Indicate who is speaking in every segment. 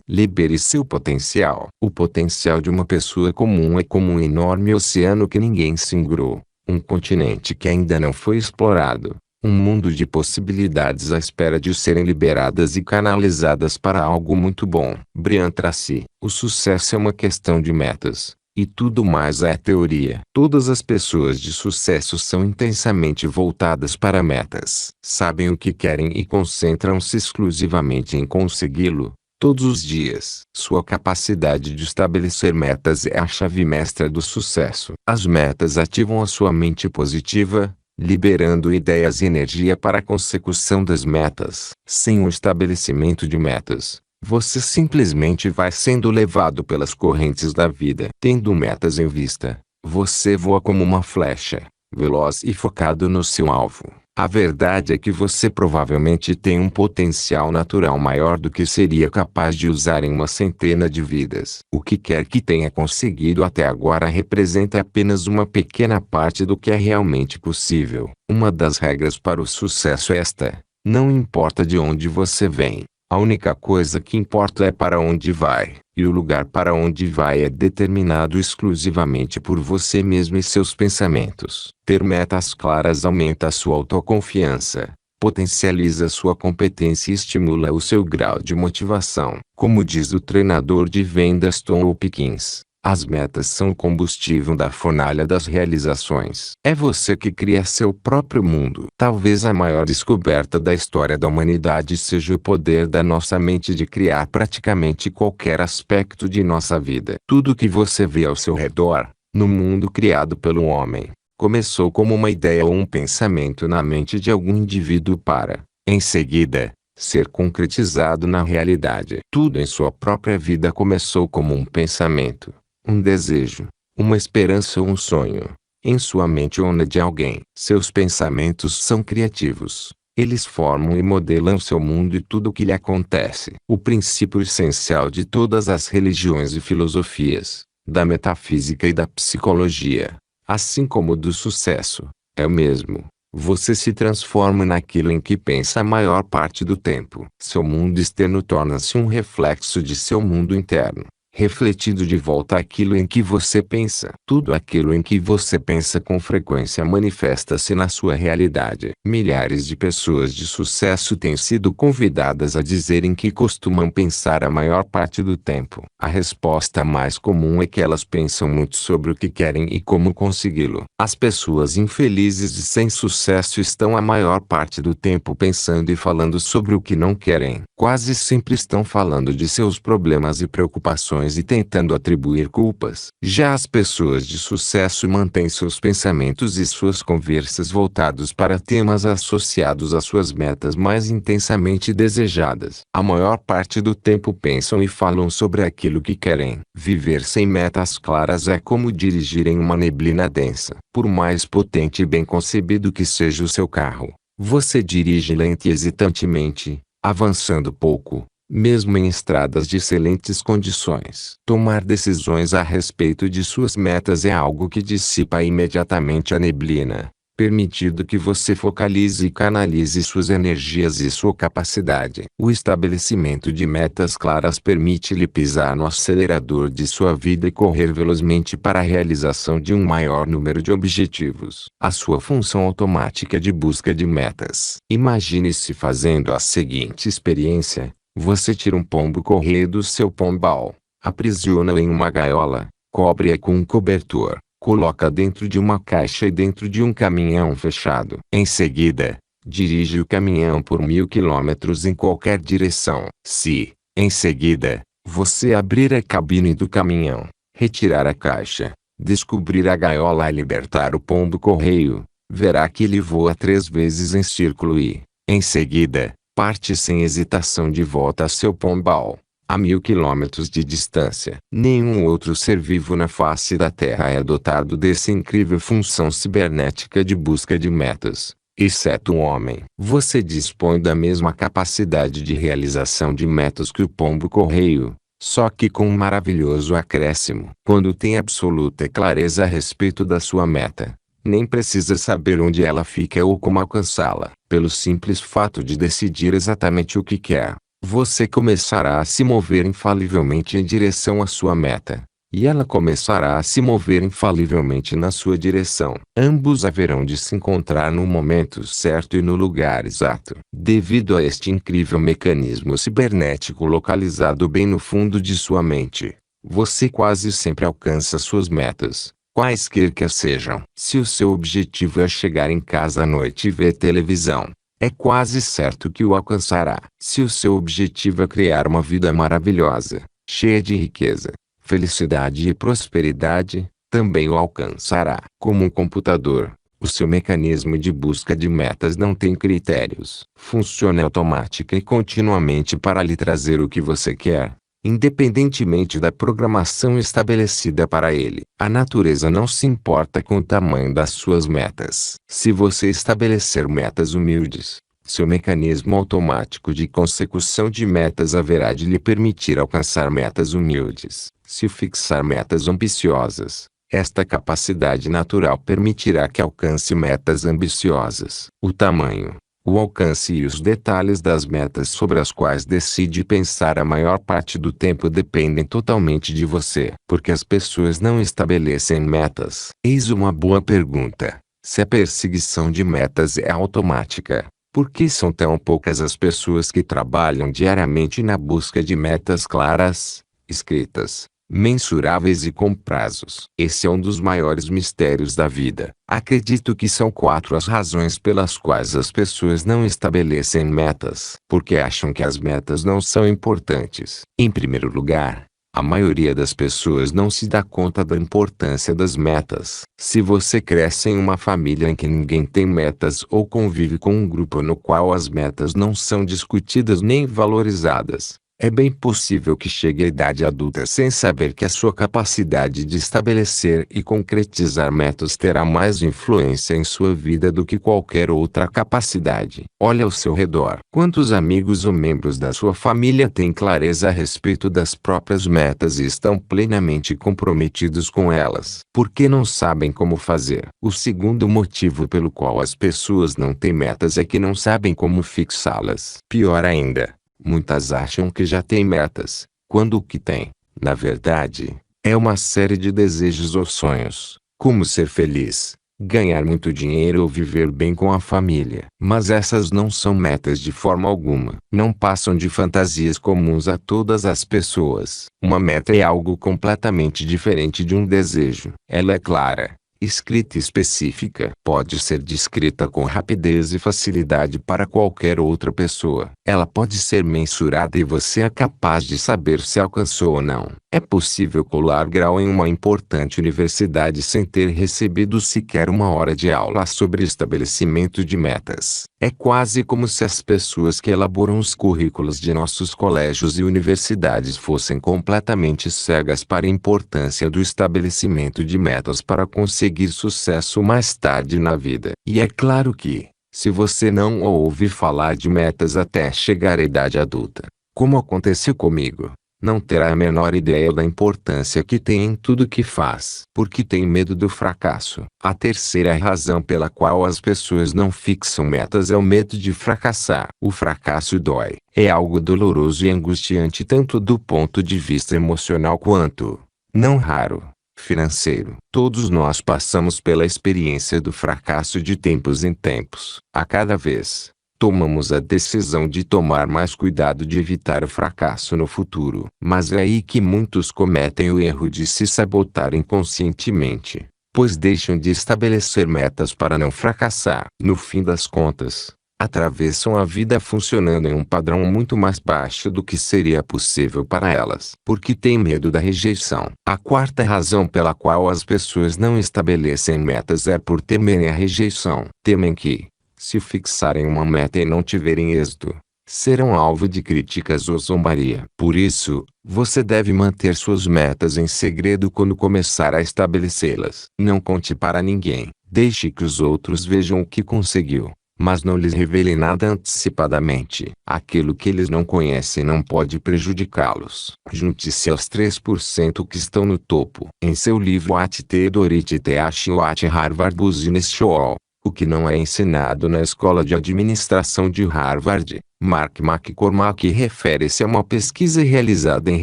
Speaker 1: Libere seu potencial. O potencial de uma pessoa comum é como um enorme oceano que ninguém singrou, um continente que ainda não foi explorado, um mundo de possibilidades à espera de serem liberadas e canalizadas para algo muito bom. Brian Tracy. O sucesso é uma questão de metas, e tudo mais é teoria. Todas as pessoas de sucesso são intensamente voltadas para metas. Sabem o que querem e concentram-se exclusivamente em consegui-lo, todos os dias. Sua capacidade de estabelecer metas é a chave mestra do sucesso. As metas ativam a sua mente positiva, liberando ideias e energia para a consecução das metas. Sem o estabelecimento de metas, você simplesmente vai sendo levado pelas correntes da vida. Tendo metas em vista, você voa como uma flecha, veloz e focado no seu alvo. A verdade é que você provavelmente tem um potencial natural maior do que seria capaz de usar em uma centena de vidas. O que quer que tenha conseguido até agora representa apenas uma pequena parte do que é realmente possível. Uma das regras para o sucesso é esta: não importa de onde você vem, a única coisa que importa é para onde vai. E o lugar para onde vai é determinado exclusivamente por você mesmo e seus pensamentos. Ter metas claras aumenta a sua autoconfiança, potencializa sua competência e estimula o seu grau de motivação. Como diz o treinador de vendas Tom Hopkins, as metas são o combustível da fornalha das realizações. É você que cria seu próprio mundo. Talvez a maior descoberta da história da humanidade seja o poder da nossa mente de criar praticamente qualquer aspecto de nossa vida. Tudo que você vê ao seu redor, no mundo criado pelo homem, começou como uma ideia ou um pensamento na mente de algum indivíduo para, em seguida, ser concretizado na realidade. Tudo em sua própria vida começou como um pensamento, um desejo, uma esperança ou um sonho, em sua mente ou na de alguém. Seus pensamentos são criativos. Eles formam e modelam seu mundo e tudo o que lhe acontece. O princípio essencial de todas as religiões e filosofias, da metafísica e da psicologia, assim como do sucesso, é o mesmo. Você se transforma naquilo em que pensa a maior parte do tempo. Seu mundo externo torna-se um reflexo de seu mundo interno, refletido de volta àquilo em que você pensa. Tudo aquilo em que você pensa com frequência manifesta-se na sua realidade. Milhares de pessoas de sucesso têm sido convidadas a dizerem que costumam pensar a maior parte do tempo. A resposta mais comum é que elas pensam muito sobre o que querem e como consegui-lo. As pessoas infelizes e sem sucesso estão a maior parte do tempo pensando e falando sobre o que não querem. Quase sempre estão falando de seus problemas e preocupações e tentando atribuir culpas. Já as pessoas de sucesso mantêm seus pensamentos e suas conversas voltados para temas associados às suas metas mais intensamente desejadas. A maior parte do tempo pensam e falam sobre aquilo que querem. Viver sem metas claras é como dirigir em uma neblina densa. Por mais potente e bem concebido que seja o seu carro, você dirige lenta e hesitantemente, avançando pouco, mesmo em estradas de excelentes condições. Tomar decisões a respeito de suas metas é algo que dissipa imediatamente a neblina, permitindo que você focalize e canalize suas energias e sua capacidade. O estabelecimento de metas claras permite-lhe pisar no acelerador de sua vida e correr velozmente para a realização de um maior número de objetivos. A sua função automática de busca de metas. Imagine-se fazendo a seguinte experiência. Você tira um pombo-correio do seu pombal, aprisiona-o em uma gaiola, cobre-a com um cobertor, coloca dentro de uma caixa e dentro de um caminhão fechado. Em seguida, dirige o caminhão por 1000 quilômetros em qualquer direção. Se, em seguida, você abrir a cabine do caminhão, retirar a caixa, descobrir a gaiola e libertar o pombo-correio, verá que ele voa 3 vezes em círculo e, em seguida, parte sem hesitação de volta a seu pombal, a 1000 quilômetros de distância. Nenhum outro ser vivo na face da Terra é dotado dessa incrível função cibernética de busca de metas, exceto o homem. Você dispõe da mesma capacidade de realização de metas que o pombo-correio, só que com um maravilhoso acréscimo. Quando tem absoluta clareza a respeito da sua meta, nem precisa saber onde ela fica ou como alcançá-la. Pelo simples fato de decidir exatamente o que quer, Você começará a se mover infalivelmente em direção à sua meta. E ela começará a se mover infalivelmente na sua direção. Ambos haverão de se encontrar no momento certo e no lugar exato. Devido a este incrível mecanismo cibernético localizado bem no fundo de sua mente, você quase sempre alcança suas metas, quaisquer que sejam. Se o seu objetivo é chegar em casa à noite e ver televisão, é quase certo que o alcançará. Se o seu objetivo é criar uma vida maravilhosa, cheia de riqueza, felicidade e prosperidade, também o alcançará. Como um computador, o seu mecanismo de busca de metas não tem critérios. Funciona automática e continuamente para lhe trazer o que você quer, independentemente da programação estabelecida para ele. A natureza não se importa com o tamanho das suas metas. Se você estabelecer metas humildes, seu mecanismo automático de consecução de metas haverá de lhe permitir alcançar metas humildes. Se fixar metas ambiciosas, esta capacidade natural permitirá que alcance metas ambiciosas. O tamanho, o alcance e os detalhes das metas sobre as quais decide pensar a maior parte do tempo dependem totalmente de você. Porque as pessoas não estabelecem metas? Eis uma boa pergunta. Se a perseguição de metas é automática, por que são tão poucas as pessoas que trabalham diariamente na busca de metas claras, escritas, mensuráveis e com prazos? Esse é um dos maiores mistérios da vida. Acredito que são 4 as razões pelas quais as pessoas não estabelecem metas. Porque acham que as metas não são importantes. Em primeiro lugar, a maioria das pessoas não se dá conta da importância das metas. Se você cresce em uma família em que ninguém tem metas ou convive com um grupo no qual as metas não são discutidas nem valorizadas, é bem possível que chegue à idade adulta sem saber que a sua capacidade de estabelecer e concretizar metas terá mais influência em sua vida do que qualquer outra capacidade. Olhe ao seu redor. Quantos amigos ou membros da sua família têm clareza a respeito das próprias metas e estão plenamente comprometidos com elas? Por que não sabem como fazer? O segundo motivo pelo qual as pessoas não têm metas é que não sabem como fixá-las. Pior ainda, muitas acham que já têm metas, quando o que têm, na verdade, é uma série de desejos ou sonhos, como ser feliz, ganhar muito dinheiro ou viver bem com a família. Mas essas não são metas de forma alguma. Não passam de fantasias comuns a todas as pessoas. Uma meta é algo completamente diferente de um desejo. Ela é clara, escrita e específica. Pode ser descrita com rapidez e facilidade para qualquer outra pessoa. Ela pode ser mensurada e você é capaz de saber se alcançou ou não. É possível colar grau em uma importante universidade sem ter recebido sequer uma hora de aula sobre estabelecimento de metas. É quase como se as pessoas que elaboram os currículos de nossos colégios e universidades fossem completamente cegas para a importância do estabelecimento de metas para conseguir sucesso mais tarde na vida. E é claro que, se você não ouve falar de metas até chegar à idade adulta, como aconteceu comigo, não terá a menor ideia da importância que tem em tudo que faz. Porque tem medo do fracasso. A terceira razão pela qual as pessoas não fixam metas é o medo de fracassar. O fracasso dói. É algo doloroso e angustiante tanto do ponto de vista emocional quanto, não raro, financeiro. Todos nós passamos pela experiência do fracasso de tempos em tempos. A cada vez, tomamos a decisão de tomar mais cuidado de evitar o fracasso no futuro. Mas é aí que muitos cometem o erro de se sabotar inconscientemente, pois deixam de estabelecer metas para não fracassar. No fim das contas, atravessam a vida funcionando em um padrão muito mais baixo do que seria possível para elas. Porque têm medo da rejeição. A quarta razão pela qual as pessoas não estabelecem metas é por temerem a rejeição. Temem que, se fixarem uma meta e não tiverem êxito, serão alvo de críticas ou zombaria. Por isso, você deve manter suas metas em segredo quando começar a estabelecê-las. Não conte para ninguém. Deixe que os outros vejam o que conseguiu, mas não lhes revele nada antecipadamente. Aquilo que eles não conhecem não pode prejudicá-los. Junte-se aos 3% que estão no topo. Em seu livro What the Dorite Teach What Harvard Business School, o que não é ensinado na escola de administração de Harvard, Mark McCormack refere-se a uma pesquisa realizada em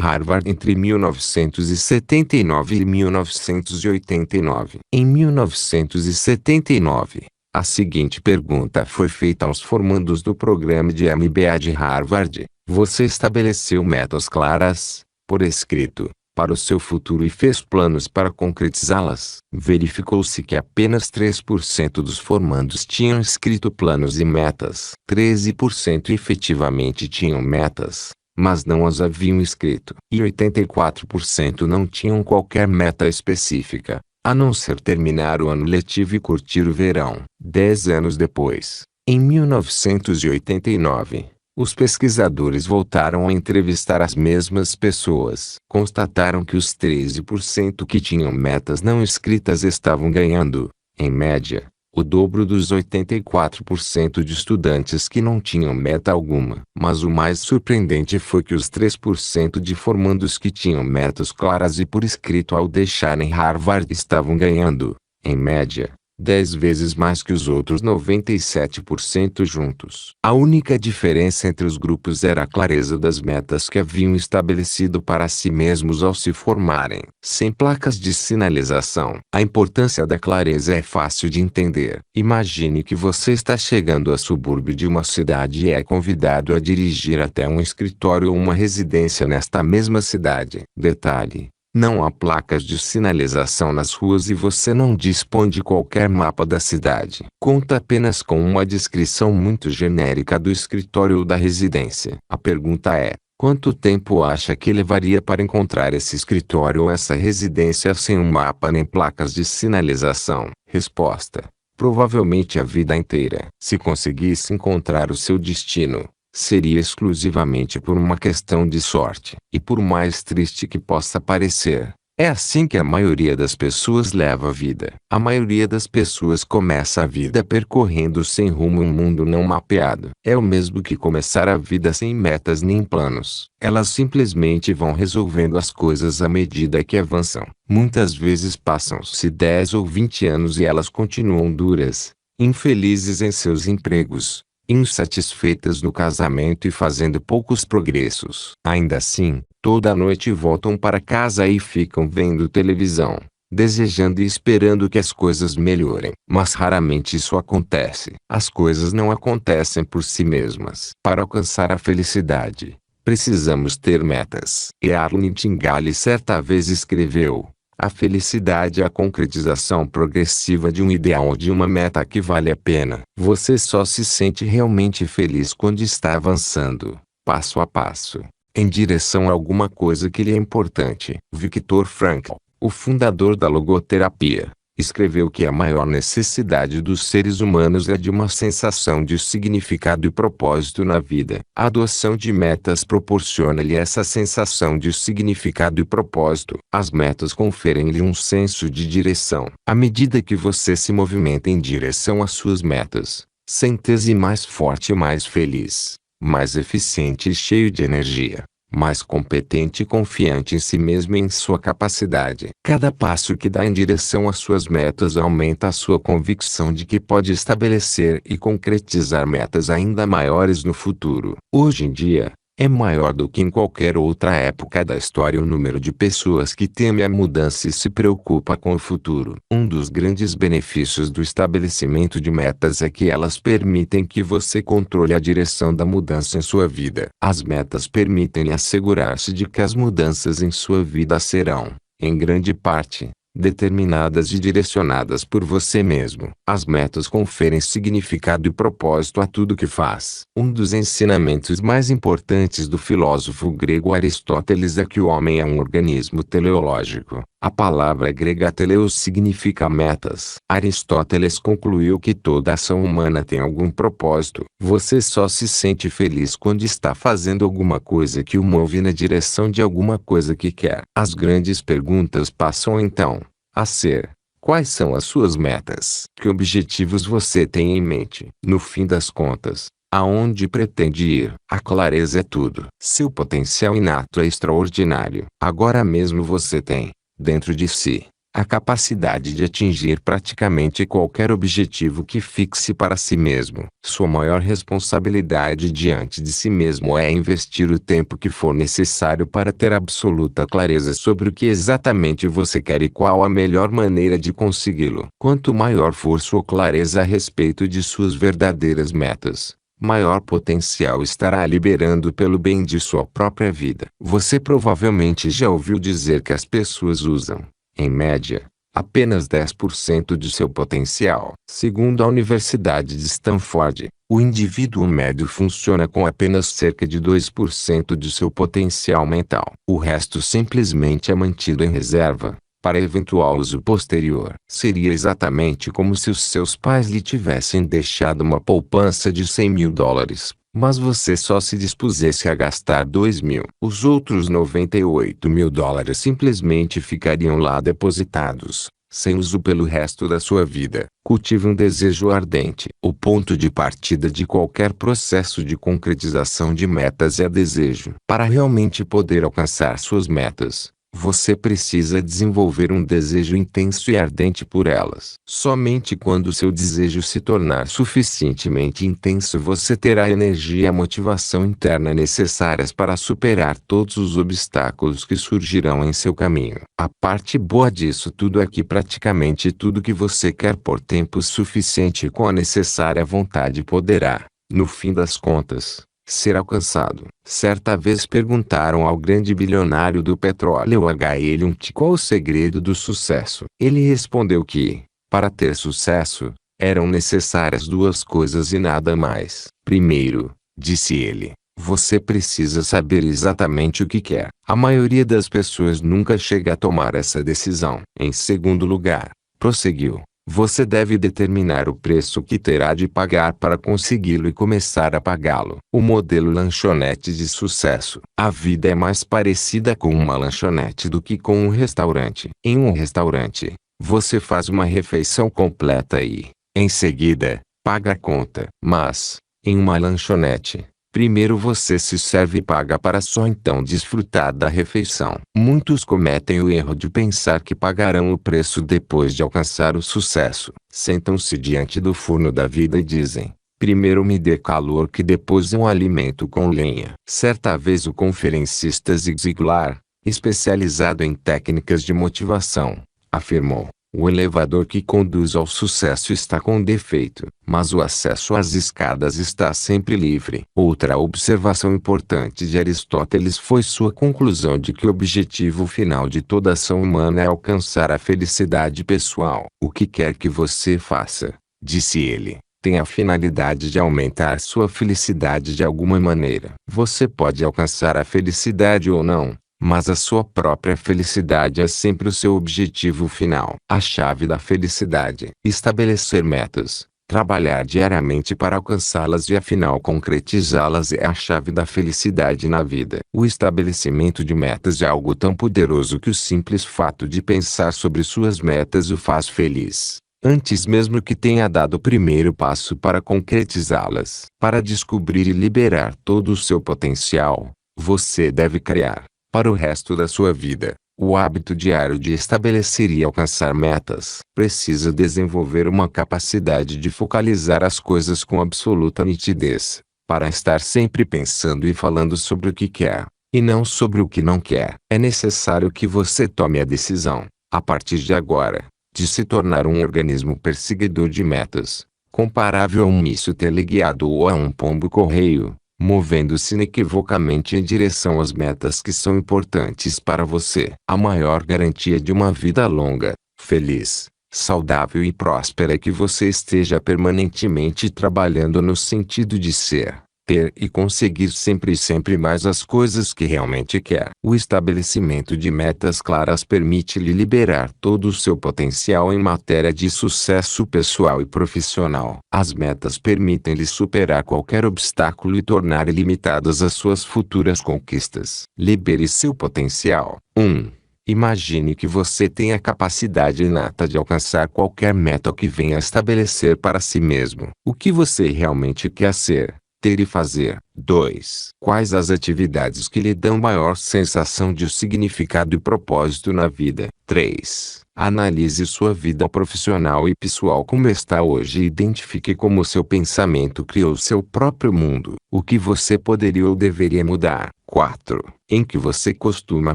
Speaker 1: Harvard entre 1979 e 1989. Em 1979, a seguinte pergunta foi feita aos formandos do programa de MBA de Harvard: você estabeleceu metas claras, por escrito, para o seu futuro e fez planos para concretizá-las? Verificou-se que apenas 3% dos formandos tinham escrito planos e metas. 13% efetivamente tinham metas, mas não as haviam escrito. E 84% não tinham qualquer meta específica, a não ser terminar o ano letivo e curtir o verão. 10 anos depois, em 1989, os pesquisadores voltaram a entrevistar as mesmas pessoas. Constataram que os 13% que tinham metas não escritas estavam ganhando, em média, o dobro dos 84% de estudantes que não tinham meta alguma. Mas o mais surpreendente foi que os 3% de formandos que tinham metas claras e por escrito ao deixarem Harvard estavam ganhando, em média, 10 vezes mais que os outros 97% juntos. A única diferença entre os grupos era a clareza das metas que haviam estabelecido para si mesmos ao se formarem. Sem placas de sinalização, a importância da clareza é fácil de entender. Imagine que você está chegando ao subúrbio de uma cidade e é convidado a dirigir até um escritório ou uma residência nesta mesma cidade. Detalhe: não há placas de sinalização nas ruas e você não dispõe de qualquer mapa da cidade. Conta apenas com uma descrição muito genérica do escritório ou da residência. A pergunta é: quanto tempo acha que levaria para encontrar esse escritório ou essa residência sem um mapa nem placas de sinalização? Resposta: provavelmente a vida inteira. Se conseguisse encontrar o seu destino, seria exclusivamente por uma questão de sorte. E por mais triste que possa parecer, é assim que a maioria das pessoas leva a vida. A maioria das pessoas começa a vida percorrendo sem rumo um mundo não mapeado. É o mesmo que começar a vida sem metas nem planos. Elas simplesmente vão resolvendo as coisas à medida que avançam. Muitas vezes passam-se 10 ou 20 anos e elas continuam duras, infelizes em seus empregos, insatisfeitas no casamento e fazendo poucos progressos. Ainda assim, toda noite voltam para casa e ficam vendo televisão, desejando e esperando que as coisas melhorem. Mas raramente isso acontece. As coisas não acontecem por si mesmas. Para alcançar a felicidade, precisamos ter metas. Earl Nightingale certa vez escreveu: a felicidade é a concretização progressiva de um ideal ou de uma meta que vale a pena. Você só se sente realmente feliz quando está avançando, passo a passo, em direção a alguma coisa que lhe é importante. Viktor Frankl, o fundador da logoterapia, escreveu que a maior necessidade dos seres humanos é de uma sensação de significado e propósito na vida. A adoção de metas proporciona-lhe essa sensação de significado e propósito. As metas conferem-lhe um senso de direção. À medida que você se movimenta em direção às suas metas, sente-se mais forte e mais feliz, mais eficiente e cheio de energia, mais competente e confiante em si mesmo e em sua capacidade. Cada passo que dá em direção às suas metas aumenta a sua convicção de que pode estabelecer e concretizar metas ainda maiores no futuro. Hoje em dia, é maior do que em qualquer outra época da história o número de pessoas que teme a mudança e se preocupa com o futuro. Um dos grandes benefícios do estabelecimento de metas é que elas permitem que você controle a direção da mudança em sua vida. As metas permitem assegurar-se de que as mudanças em sua vida serão, em grande parte, determinadas e direcionadas por você mesmo. As metas conferem significado e propósito a tudo que faz. Um dos ensinamentos mais importantes do filósofo grego Aristóteles é que o homem é um organismo teleológico. A palavra grega teleos significa metas. Aristóteles concluiu que toda ação humana tem algum propósito. Você só se sente feliz quando está fazendo alguma coisa que o move na direção de alguma coisa que quer. As grandes perguntas passam então a ser: quais são as suas metas? Que objetivos você tem em mente? No fim das contas, aonde pretende ir? A clareza é tudo. Seu potencial inato é extraordinário. Agora mesmo você tem, dentro de si, a capacidade de atingir praticamente qualquer objetivo que fixe para si mesmo. Sua maior responsabilidade diante de si mesmo é investir o tempo que for necessário para ter absoluta clareza sobre o que exatamente você quer e qual a melhor maneira de consegui-lo. Quanto maior for sua clareza a respeito de suas verdadeiras metas, maior potencial estará liberando pelo bem de sua própria vida. Você provavelmente já ouviu dizer que as pessoas usam, em média, apenas 10% de seu potencial. Segundo a Universidade de Stanford, o indivíduo médio funciona com apenas cerca de 2% de seu potencial mental. O resto simplesmente é mantido em reserva, para eventual uso posterior. Seria exatamente como se os seus pais lhe tivessem deixado uma poupança de $100.000, mas você só se dispusesse a gastar $2.000. Os outros $98.000 simplesmente ficariam lá depositados, sem uso pelo resto da sua vida. Cultive um desejo ardente. O ponto de partida de qualquer processo de concretização de metas é desejo. Para realmente poder alcançar suas metas, você precisa desenvolver um desejo intenso e ardente por elas. Somente quando seu desejo se tornar suficientemente intenso você terá a energia e a motivação interna necessárias para superar todos os obstáculos que surgirão em seu caminho. A parte boa disso tudo é que praticamente tudo que você quer por tempo suficiente e com a necessária vontade poderá, no fim das contas, ser alcançado. Certa vez perguntaram ao grande bilionário do petróleo H. Elliott qual o segredo do sucesso. Ele respondeu que, para ter sucesso, eram necessárias duas coisas e nada mais. Primeiro, disse ele, você precisa saber exatamente o que quer. A maioria das pessoas nunca chega a tomar essa decisão. Em segundo lugar, prosseguiu, você deve determinar o preço que terá de pagar para consegui-lo e começar a pagá-lo. O modelo lanchonete de sucesso. A vida é mais parecida com uma lanchonete do que com um restaurante. Em um restaurante, você faz uma refeição completa e, em seguida, paga a conta. Mas, em uma lanchonete, primeiro você se serve e paga para só então desfrutar da refeição. Muitos cometem o erro de pensar que pagarão o preço depois de alcançar o sucesso. Sentam-se diante do forno da vida e dizem, primeiro me dê calor que depois eu alimento com lenha. Certa vez o conferencista Zig Ziglar, especializado em técnicas de motivação, afirmou, o elevador que conduz ao sucesso está com defeito, mas o acesso às escadas está sempre livre. Outra observação importante de Aristóteles foi sua conclusão de que o objetivo final de toda ação humana é alcançar a felicidade pessoal. O que quer que você faça, disse ele, tem a finalidade de aumentar sua felicidade de alguma maneira. Você pode alcançar a felicidade ou não, mas a sua própria felicidade é sempre o seu objetivo final. A chave da felicidade. Estabelecer metas, trabalhar diariamente para alcançá-las e afinal concretizá-las é a chave da felicidade na vida. O estabelecimento de metas é algo tão poderoso que o simples fato de pensar sobre suas metas o faz feliz, antes mesmo que tenha dado o primeiro passo para concretizá-las. Para descobrir e liberar todo o seu potencial, você deve criar, para o resto da sua vida, o hábito diário de estabelecer e alcançar metas. Precisa desenvolver uma capacidade de focalizar as coisas com absoluta nitidez, para estar sempre pensando e falando sobre o que quer, e não sobre o que não quer. É necessário que você tome a decisão, a partir de agora, de se tornar um organismo perseguidor de metas, comparável a um míssil teleguiado ou a um pombo-correio, movendo-se inequivocamente em direção às metas que são importantes para você. A maior garantia de uma vida longa, feliz, saudável e próspera é que você esteja permanentemente trabalhando no sentido de ser, ter e conseguir sempre e sempre mais as coisas que realmente quer. O estabelecimento de metas claras permite-lhe liberar todo o seu potencial em matéria de sucesso pessoal e profissional. As metas permitem-lhe superar qualquer obstáculo e tornar ilimitadas as suas futuras conquistas. Libere seu potencial. 1. Imagine que você tem a capacidade inata de alcançar qualquer meta que venha estabelecer para si mesmo. O que você realmente quer ser, ter e fazer. 2. Quais as atividades que lhe dão maior sensação de significado e propósito na vida? 3. Analise sua vida profissional e pessoal como está hoje e identifique como seu pensamento criou seu próprio mundo. O que você poderia ou deveria mudar? 4. Em que você costuma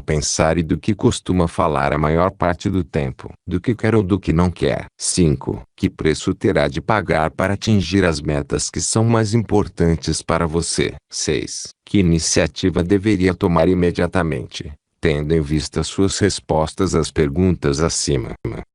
Speaker 1: pensar e do que costuma falar a maior parte do tempo? Do que quer ou do que não quer? 5. Que preço terá de pagar para atingir as metas que são mais importantes para você? 6. Que iniciativa deveria tomar imediatamente, tendo em vista suas respostas às perguntas acima?